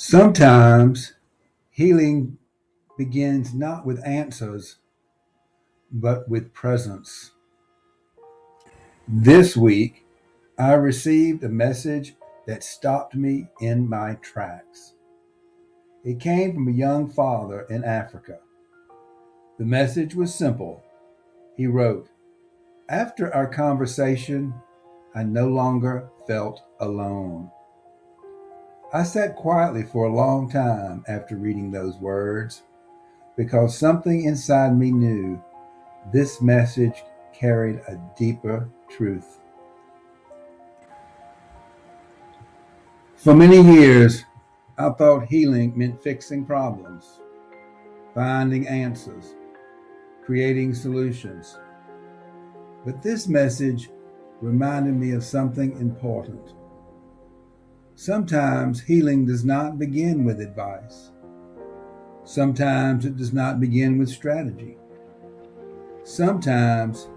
Sometimes healing begins not with answers, but with presence. This week, I received a message that stopped me in my tracks. It came from a young father in Africa. The message was simple. He wrote, "After our conversation, I no longer felt alone." I sat quietly for a long time after reading those words because something inside me knew this message carried a deeper truth. For many years, I thought healing meant fixing problems, finding answers, creating solutions. But this message reminded me of something important. Sometimes healing does not begin with advice. Sometimes it does not begin with strategy. Sometimes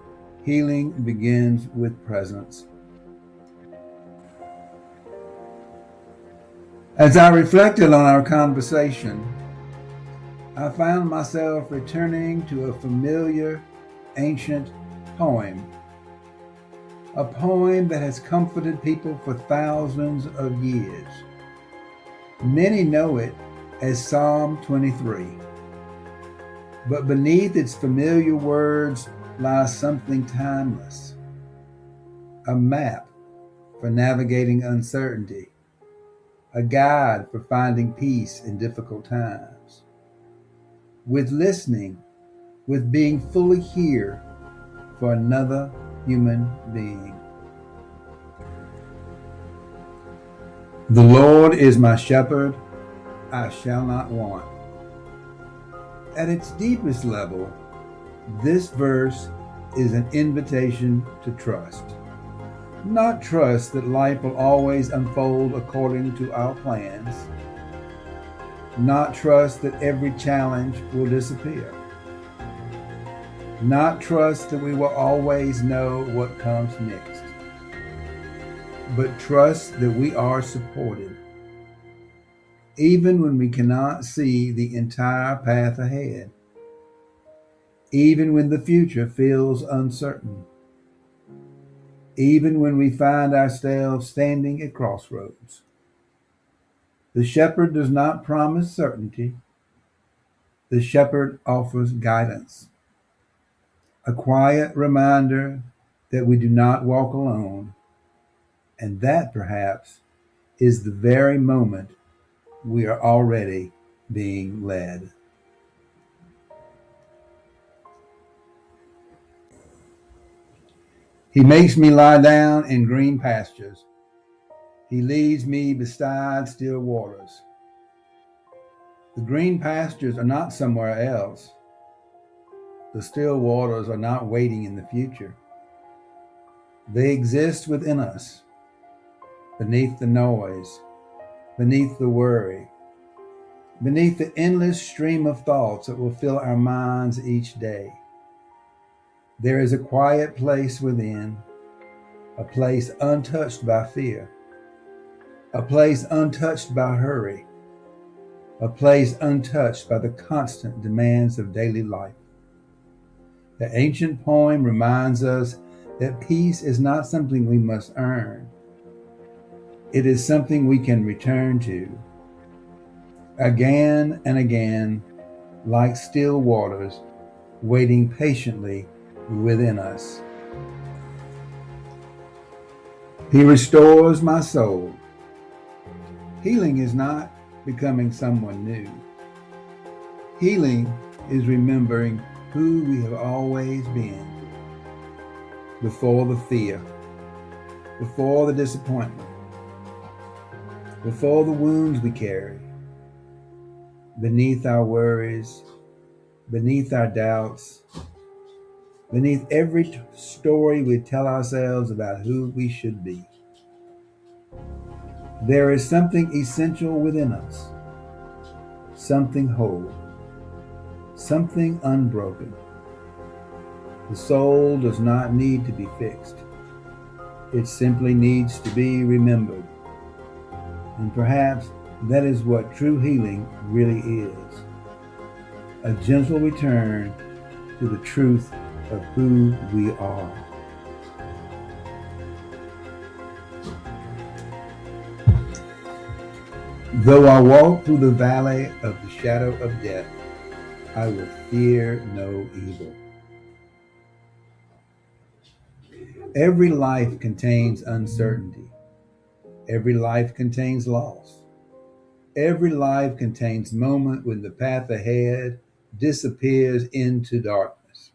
healing begins with presence. As I reflected on our conversation, I found myself returning to a familiar, ancient poem, a poem that has comforted people for thousands of years. Many know it as Psalm 23, but beneath its familiar words lies something timeless, a map for navigating uncertainty, a guide for finding peace in difficult times. With listening, with being fully here for another human being. The Lord is my shepherd, I shall not want. At its deepest level, this verse is an invitation to trust. Not trust that life will always unfold according to our plans. Not trust that every challenge will disappear. Not trust that we will always know what comes next. But trust that we are supported, even when we cannot see the entire path ahead, even when the future feels uncertain, even when we find ourselves standing at crossroads. The shepherd does not promise certainty. The shepherd offers guidance, a quiet reminder that we do not walk alone, and that perhaps is the very moment we are already being led. He makes me lie down in green pastures. He leads me beside still waters. The green pastures are not somewhere else. The still waters are not waiting in the future. They exist within us, beneath the noise, beneath the worry, beneath the endless stream of thoughts that will fill our minds each day. There is a quiet place within, a place untouched by fear, a place untouched by hurry, a place untouched by the constant demands of daily life. The ancient poem reminds us that peace is not something we must earn. It is something we can return to. Again and again, like still waters, waiting patiently within us. He restores my soul. Healing is not becoming someone new. Healing is remembering who we have always been, before the fear, before the disappointment, before the wounds we carry, beneath our worries, beneath our doubts, beneath every story we tell ourselves about who we should be. There is something essential within us, something whole, something unbroken. The soul does not need to be fixed. It simply needs to be remembered. And perhaps That is what true healing really is. A gentle return to the truth of who we are. Though I walk through the valley of the shadow of death, I will fear no evil. Every life contains uncertainty. Every life contains loss. Every life contains moment when the path ahead disappears into darkness.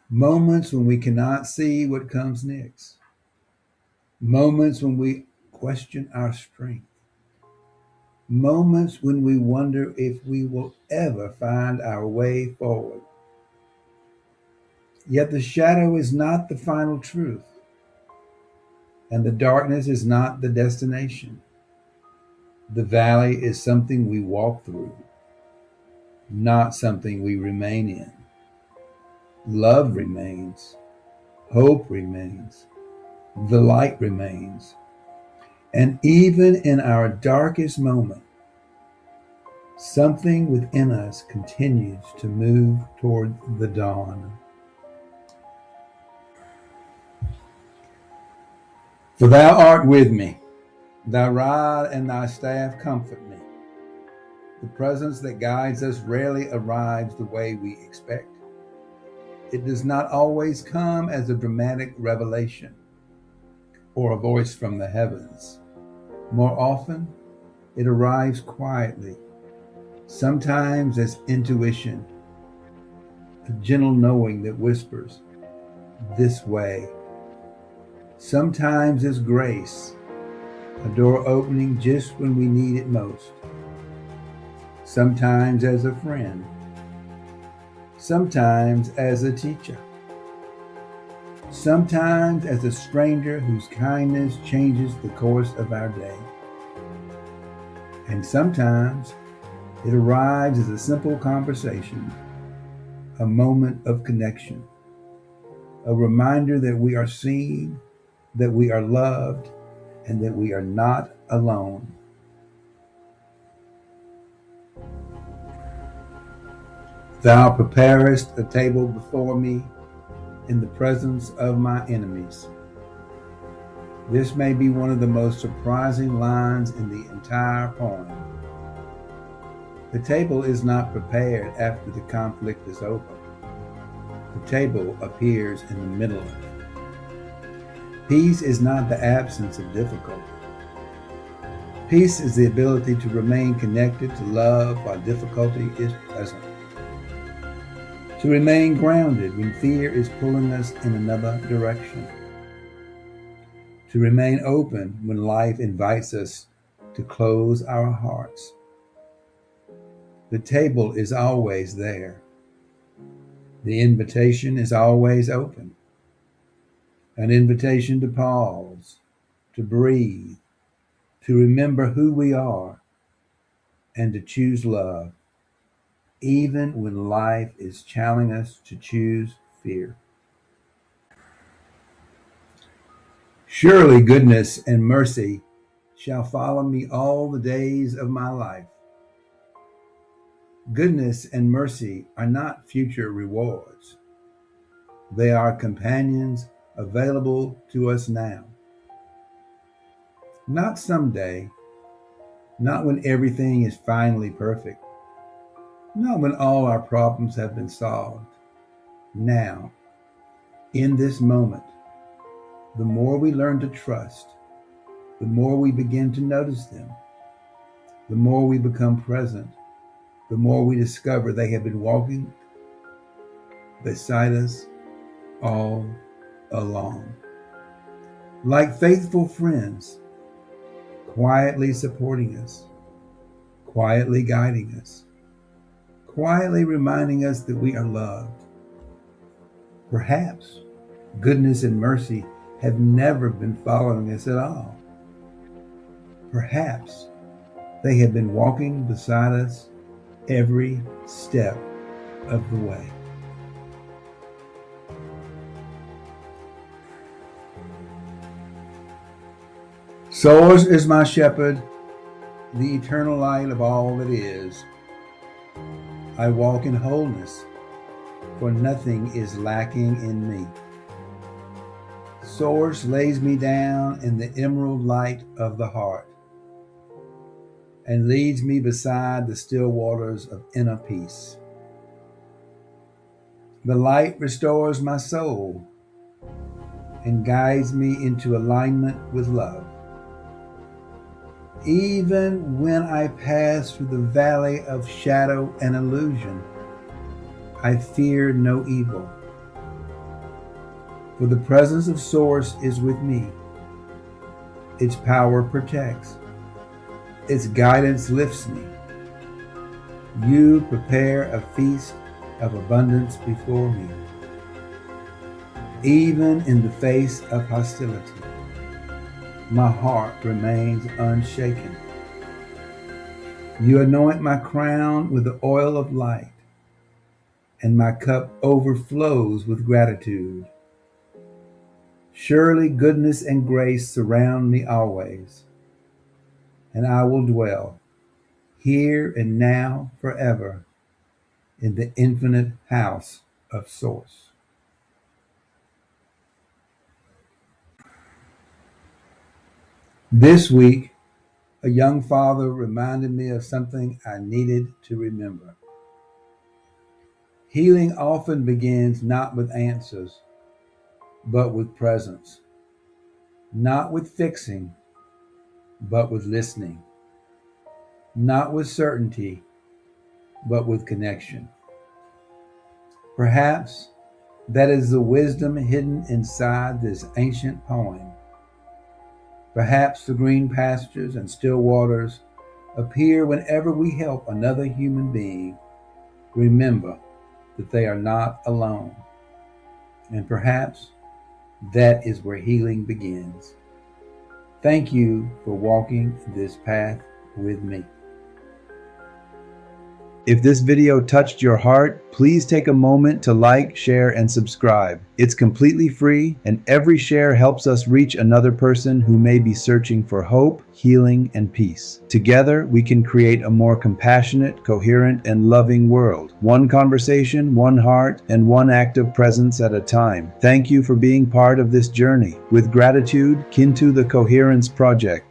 Moments when we cannot see what comes next. Moments when we question our strength. Moments when we wonder if we will ever find our way forward. Yet the shadow is not the final truth, and the darkness is not the destination. The valley is something we walk through, not something we remain in. Love remains, hope remains, the light remains, and even in our darkest moment, something within us continues to move toward the dawn. For thou art with me, thy rod and thy staff comfort me. The presence that guides us rarely arrives the way we expect. It does not always come as a dramatic revelation or a voice from the heavens. More often, it arrives quietly, sometimes as intuition, a gentle knowing that whispers, "This way." Sometimes as grace, a door opening just when we need it most. Sometimes as a friend, sometimes as a teacher, sometimes as a stranger whose kindness changes the course of our day. And sometimes it arrives as a simple conversation, a moment of connection, a reminder that we are seen, that we are loved, and that we are not alone. Thou preparest a table before me in the presence of my enemies. This may be one of the most surprising lines in the entire poem. The table is not prepared after the conflict is over. The table appears in the middle of it. Peace is not the absence of difficulty. Peace is the ability to remain connected to love while difficulty is present. To remain grounded when fear is pulling us in another direction. To remain open when life invites us to close our hearts. The table is always there. The invitation is always open. An invitation to pause, to breathe, to remember who we are, and to choose love, even when life is challenging us to choose fear. Surely goodness and mercy shall follow me all the days of my life. Goodness and mercy are not future rewards. They are companions available to us now. Not someday, not when everything is finally perfect, not when all our problems have been solved. Now, in this moment, the more we learn to trust, the more we begin to notice them, the more we become present, the more we discover they have been walking beside us all along. Like faithful friends, quietly supporting us, quietly guiding us, quietly reminding us that we are loved. Perhaps goodness and mercy have never been following us at all. Perhaps they have been walking beside us every step of the way. Source is my shepherd, the eternal light of all that is. I walk in wholeness, for nothing is lacking in me. Source lays me down in the emerald light of the heart and leads me beside the still waters of inner peace. The light restores my soul and guides me into alignment with love. Even when I pass through the valley of shadow and illusion, I fear no evil, for the presence of Source is with me. Its power protects. Its guidance lifts me. You prepare a feast of abundance before me. Even in the face of hostility, my heart remains unshaken. You anoint my crown with the oil of light, and my cup overflows with gratitude. Surely goodness and grace surround me always, and I will dwell here and now forever in the infinite house of Source. This week, a young father reminded me of something I needed to remember. Healing often begins not with answers, but with presence. Not with fixing, but with listening. Not with certainty, but with connection. Perhaps that is the wisdom hidden inside this ancient poem. Perhaps the green pastures and still waters appear whenever we help another human being remember that they are not alone. And perhaps that is where healing begins. Thank you for walking this path with me. If this video touched your heart, please take a moment to like, share, and subscribe. It's completely free, and every share helps us reach another person who may be searching for hope, healing, and peace. Together, we can create a more compassionate, coherent, and loving world. One conversation, one heart, and one act of presence at a time. Thank you for being part of this journey. With gratitude, Kintu the Coherence Project.